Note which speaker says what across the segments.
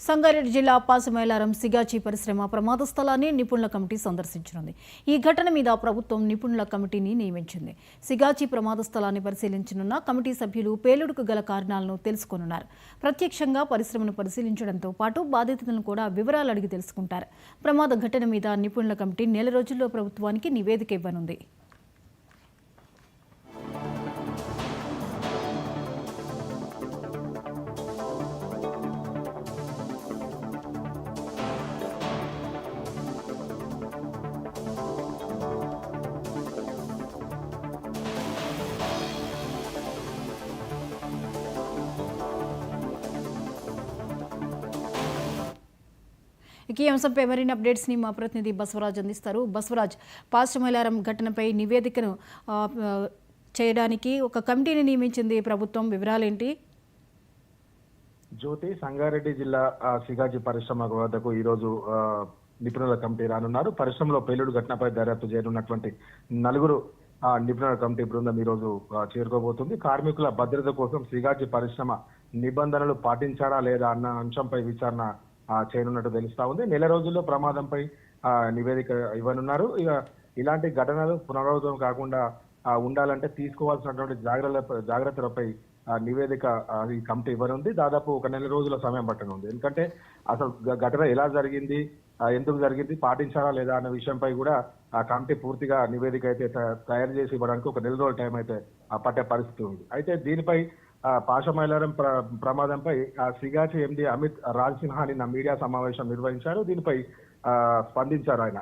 Speaker 1: సంగారెడ్డి జిల్లా పాసమైలారం సిగాచి పరిశ్రమ ప్రమాద స్థలాన్ని నిపుణుల కమిటీ సందర్శించనుంది. ఈ ఘటన మీద ప్రభుత్వం నిపుణుల కమిటీని నియమించింది. సిగాచి ప్రమాద స్థలాన్ని పరిశీలించనున్న కమిటీ సభ్యులు పేలుడుకు గల కారణాలను తెలుసుకోనున్నారు. ప్రత్యక్షంగా పరిశ్రమను పరిశీలించడంతో పాటు బాధితులను కూడా వివరాలు అడిగి తెలుసుకుంటారు. ప్రమాద ఘటన మీద నిపుణుల కమిటీ నెల రోజుల్లో ప్రభుత్వానికి నివేదిక ఇవ్వనుంది. ఈ అంశంపై మరిన్ని అప్డేట్స్ని మా ప్రతినిధి బసవరాజ్ అందిస్తారు. బసవరాజ్, పాసమైలారం ఘటనపై నివేదికను చేయడానికి ఒక కమిటీని నియమించింది ప్రభుత్వం. వివరాలేంటి?
Speaker 2: జ్యోతి, సంగారెడ్డి జిల్లా సిగాజీ పరిశ్రమ వద్దకు ఈరోజు నిపుణుల కమిటీ రానున్నారు. పరిశ్రమలో పేలుడు ఘటనపై దర్యాప్తు చేయనున్నటువంటి నలుగురు నిపుణుల కమిటీ బృందం ఈరోజు చేరుకోబోతుంది. కార్మికుల భద్రత కోసం సిగాజీ పరిశ్రమ నిబంధనలు పాటించారా లేదా అన్న అంశంపై విచారణ చేయనున్నట్టు తెలుస్తా ఉంది. నెల రోజుల్లో ప్రమాదంపై నివేదిక ఇవ్వనున్నారు. ఇక ఇలాంటి ఘటనలు పునరావృతం కాకుండా ఉండాలంటే తీసుకోవాల్సినటువంటి జాగ్రత్తలపై నివేదిక ఈ కమిటీ ఇవ్వనుంది. దాదాపు ఒక నెల రోజుల సమయం పట్టనుంది. ఎందుకంటే అసలు ఘటన ఎలా జరిగింది, ఎందుకు జరిగింది, పాటించాలా లేదా అన్న విషయంపై కూడా ఆ కమిటీ పూర్తిగా నివేదిక అయితే తయారు చేసి ఇవ్వడానికి ఒక నెల రోజుల టైం అయితే పట్టే పరిస్థితి ఉంది. అయితే దీనిపై పాసమైలారం ప్రమాదంపై సిగాచి ఎండి అమిత్ రాజ్ సిన్హా నిన్న మీడియా సమావేశం నిర్వహించారు. దీనిపై స్పందించారు ఆయన.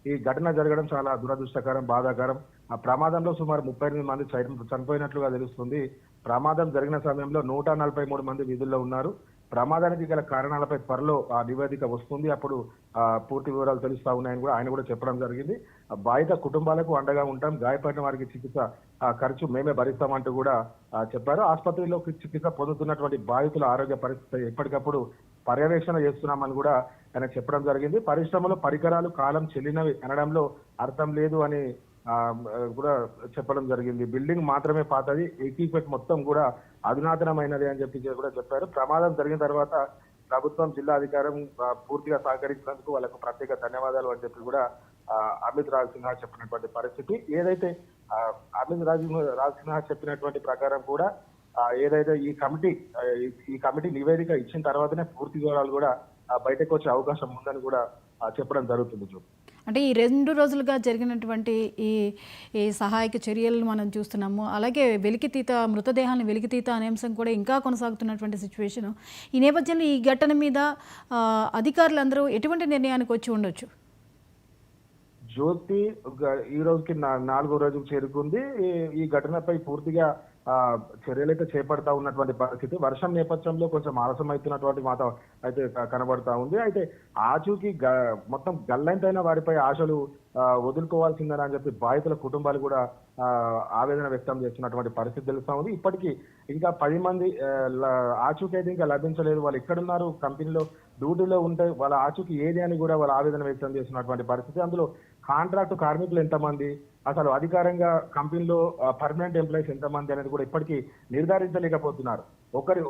Speaker 2: ఈ ఘటన జరగడం చాలా దురదృష్టకరం, బాధాకరం. ఆ ప్రమాదంలో సుమారు 38 మంది చనిపోయినట్లుగా తెలుస్తుంది. ప్రమాదం జరిగిన సమయంలో 143 మంది విధుల్లో ఉన్నారు. ప్రమాదానికి గల కారణాలపై త్వరలో ఆ నివేదిక వస్తుంది. అప్పుడు పూర్తి వివరాలు తెలుస్తా ఉన్నాయని కూడా ఆయన కూడా చెప్పడం జరిగింది. బాధిత కుటుంబాలకు అండగా ఉంటాం, గాయపడిన వారికి చికిత్స ఖర్చు మేమే భరిస్తామంటూ కూడా చెప్పారు. ఆసుపత్రిలో చికిత్స పొందుతున్నటువంటి బాధితుల ఆరోగ్య పరిస్థితి ఎప్పటికప్పుడు పర్యవేక్షణ చేస్తున్నామని కూడా ఆయన చెప్పడం జరిగింది. పరిశ్రమలో పరికరాలు కాలం చెల్లినవి అనడంలో అర్థం లేదు అని కూడా చెప్పడం జరిగింది. బిల్డింగ్ మాత్రమే పాతది, ఎక్విప్మెంట్ మొత్తం కూడా అధునాతనమైనది అని చెప్పి కూడా చెప్పారు. ప్రమాదం జరిగిన తర్వాత ప్రభుత్వం, జిల్లా అధికారం పూర్తిగా సహకరించినందుకు వాళ్ళకు ప్రత్యేక ధన్యవాదాలు అని చెప్పి కూడా అమిత్ రాజ్ సిన్హా చెప్పినటువంటి పరిస్థితి. ఏదైతే అమిత్ రాజ్ సిన్హా చెప్పినటువంటి ప్రకారం కూడా ఏదైతే ఈ కమిటీ నివేదిక ఇచ్చిన తర్వాతనే పూర్తి వివరాలు కూడా బయటకు వచ్చే అవకాశం ఉందని కూడా చెప్పడం జరుగుతుంది.
Speaker 1: అంటే ఈ 2 రోజులుగా జరిగినటువంటి ఈ సహాయక చర్యలను మనం చూస్తున్నాము. అలాగే మృతదేహాలను వెలికితీత అనే అంశం కూడా ఇంకా కొనసాగుతున్నటువంటి సిచ్యువేషన్. ఈ నేపథ్యంలో ఈ ఘటన మీద అధికారులందరూ ఎటువంటి నిర్ణయానికి వచ్చి ఉండొచ్చు?
Speaker 2: జ్యోతి, ఈ రోజుకి 4వ రోజుకు చేరుకుంది. ఈ ఘటనపై పూర్తిగా చర్యలైతే చేపడతా ఉన్నటువంటి పరిస్థితి. వర్షం నేపథ్యంలో కొంచెం ఆలస్యమవుతున్నటువంటి మాట అయితే కనబడతా ఉంది. అయితే ఆచూకీ మొత్తం గల్లంతైన వారిపై ఆశలు వదులుకోవాల్సిందని అని చెప్పి బాధితుల కుటుంబాలు కూడా ఆవేదన వ్యక్తం చేస్తున్నటువంటి పరిస్థితి తెలుస్తా ఉంది. ఇప్పటికీ ఇంకా 10 మంది ఆచూకీ అయితే ఇంకా లభించలేదు. వాళ్ళు ఎక్కడున్నారు, కంపెనీలో డ్యూటీలో ఉంటే వాళ్ళ ఆచూకీ ఏది అని కూడా వాళ్ళు ఆవేదన వ్యక్తం చేస్తున్నటువంటి పరిస్థితి. అందులో కాంట్రాక్ట్ కార్మికులు ఎంతమంది, అసలు అధికారంగా కంపెనీలో పర్మనెంట్ ఎంప్లాయీస్ ఎంతమంది అనేది కూడా ఇప్పటికీ నిర్ధారించలేకపోతున్నారు.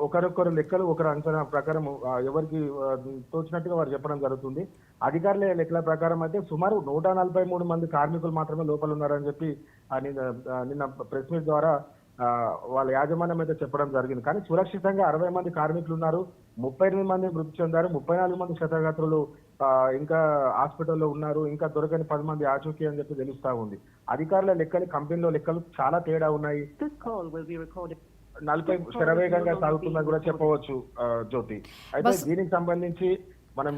Speaker 2: ఒకరొకరు లెక్కలు ఒకరు అంచనా ప్రకారం ఎవరికి తోచినట్టుగా వారు చెప్పడం జరుగుతుంది. అధికారుల లెక్కల ప్రకారం అయితే సుమారు 143 మంది కార్మికులు మాత్రమే లోపల ఉన్నారని చెప్పి నిన్న ప్రెస్ మీట్ ద్వారా వాళ్ళ యాజమాన్యం అయితే చెప్పడం జరిగింది. కానీ సురక్షితంగా 60 మంది కార్మికులు ఉన్నారు, 38 మంది మృతి చెందారు, 34 మంది క్షతగాత్రులు ఇంకా హాస్పిటల్లో ఉన్నారు, ఇంకా దొరకని 10 మంది ఆచూకీ అని చెప్పి తెలుస్తా ఉంది. అధికారుల లెక్కలు, కంపెనీలో లెక్కలు చాలా తేడా ఉన్నాయి. 40 శరవేగంగా సాగుతుందని కూడా చెప్పవచ్చు జ్యోతి. అయితే దీనికి సంబంధించి మనం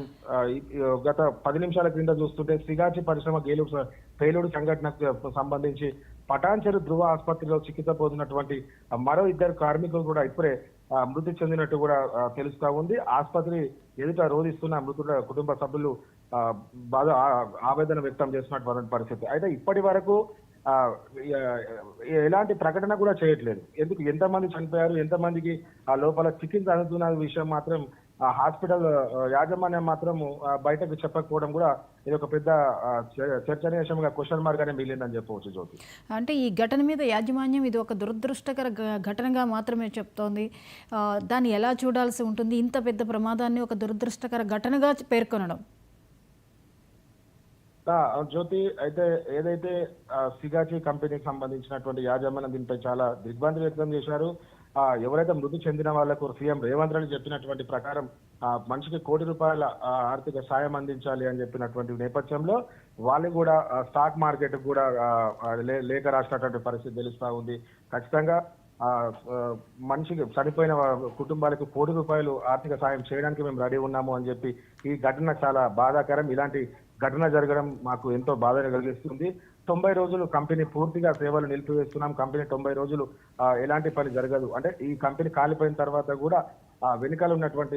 Speaker 2: గత 10 నిమిషాల క్రింద చూస్తుంటే సిగాచి పరిశ్రమ పేలుడు సంఘటనకు సంబంధించి పటాన్చెరు ధృవ ఆసుపత్రిలో చికిత్స పొందినటువంటి మరో 2 కార్మికులు కూడా ఇప్పుడే మృతి చెందినట్టు కూడా తెలుస్తా ఉంది. ఆసుపత్రి ఎదుట రోధిస్తున్న మృతుల కుటుంబ సభ్యులు బాగా ఆవేదన వ్యక్తం చేస్తున్నటువంటి పరిస్థితి. అయితే ఇప్పటి వరకు ఎలాంటి ప్రకటన కూడా చేయట్లేదు. ఎంతమంది చనిపోయారు, ఎంతమందికి ఆ లోపల చికిత్స అందుతున్న విషయం మాత్రం ఆ హాస్పిటల్ యాజమాన్యం మాత్రం బయటకు చెప్పకపోవడం కూడా ఇది ఒక పెద్ద చర్చనీయాంశంగా క్వశ్చన్ మార్క్ గానే మిగిలిందని చెప్పవచ్చు జ్యోతి.
Speaker 1: అంటే ఈ ఘటన మీద యాజమాన్యం ఇది ఒక దురదృష్టకర ఘటనగా మాత్రమే చెప్తోంది. దాన్ని ఎలా చూడాల్సి ఉంటుంది? ఇంత పెద్ద ప్రమాదాన్ని ఒక దురదృష్టకర ఘటనగా పేర్కొనడం.
Speaker 2: జ్యోతి, అయితే ఏదైతే సిగాచి కంపెనీకి సంబంధించినటువంటి యాజమాన్యం దీనిపై చాలా దిగ్భ్రాంతి వ్యక్తం చేశారు. ఎవరైతే మృతి చెందిన వాళ్లకు సీఎం రేవంత్ రెడ్డి చెప్పినటువంటి ప్రకారం మనిషికి ₹1,00,00,000 ఆర్థిక సాయం అందించాలి అని చెప్పినటువంటి నేపథ్యంలో వాళ్ళు కూడా స్టాక్ మార్కెట్ కూడా లేఖ రాసినటువంటి పరిస్థితి తెలుస్తా ఉంది. ఖచ్చితంగా మనిషికి చనిపోయిన కుటుంబాలకు ₹1,00,00,000 ఆర్థిక సాయం చేయడానికి మేము రెడీ ఉన్నాము అని చెప్పి ఈ ఘటన చాలా బాధాకరం. ఇలాంటి ఘటన జరగడం మాకు ఎంతో బాధను కలిగిస్తుంది. 90 రోజులు కంపెనీ పూర్తిగా సేవలు నిలిపివేస్తున్నాం. కంపెనీ 90 రోజులు ఎలాంటి పని జరగదు. అంటే ఈ కంపెనీ కాలిపోయిన తర్వాత కూడా వెనుకలు ఉన్నటువంటి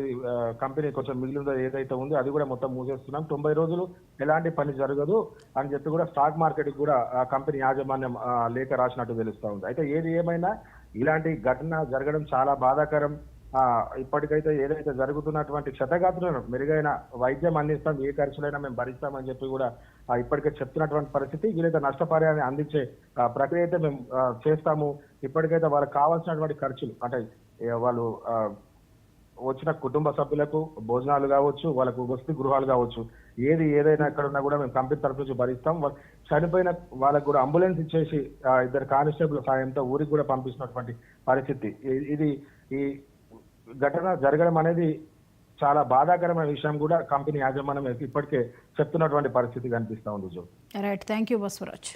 Speaker 2: కంపెనీ కొంచెం మిగిలిందో ఏదైతే ఉందో అది కూడా మొత్తం మూసేస్తున్నాం. 90 రోజులు ఎలాంటి పని జరగదు అని చెప్పి కూడా స్టాక్ మార్కెట్ కూడా కంపెనీ యాజమాన్యం లేఖ రాసినట్టు తెలుస్తా ఉంది. అయితే ఏది ఏమైనా ఇలాంటి ఘటన జరగడం చాలా బాధాకరం. ఇప్పటికైతే ఏదైతే జరుగుతున్నటువంటి క్షతగాత్రులను మెరుగైన వైద్యం అందిస్తాం, ఏ ఖర్చులైనా మేము భరిస్తామని చెప్పి కూడా ఇప్పటికే చెప్తున్నటువంటి పరిస్థితి. వీలైతే నష్టపరిహారాన్ని అందించే ప్రక్రియ అయితే మేము చేస్తాము. ఇప్పటికైతే వాళ్ళకి కావాల్సినటువంటి ఖర్చులు అంటే వాళ్ళు వచ్చిన కుటుంబ సభ్యులకు భోజనాలు కావచ్చు, వాళ్ళకు వసతి గృహాలు కావచ్చు, ఏదైనా ఎక్కడ ఉన్నా కూడా మేము కంపెనీ తరఫు నుంచి భరిస్తాం. చనిపోయిన వాళ్ళకు కూడా అంబులెన్స్ ఇచ్చేసి 2 కానిస్టేబుల్ సాయంతో ఊరికి కూడా పంపిస్తున్నటువంటి పరిస్థితి. ఇది ఈ ఘటన జరగడం అనేది చాలా బాధాకరమైన విషయం కూడా కంపెనీ యాజమాన్యం ఇప్పటికే చెప్తున్నటువంటి పరిస్థితి కనిపిస్తా ఉంది.
Speaker 1: Right, thank you Basavaraj.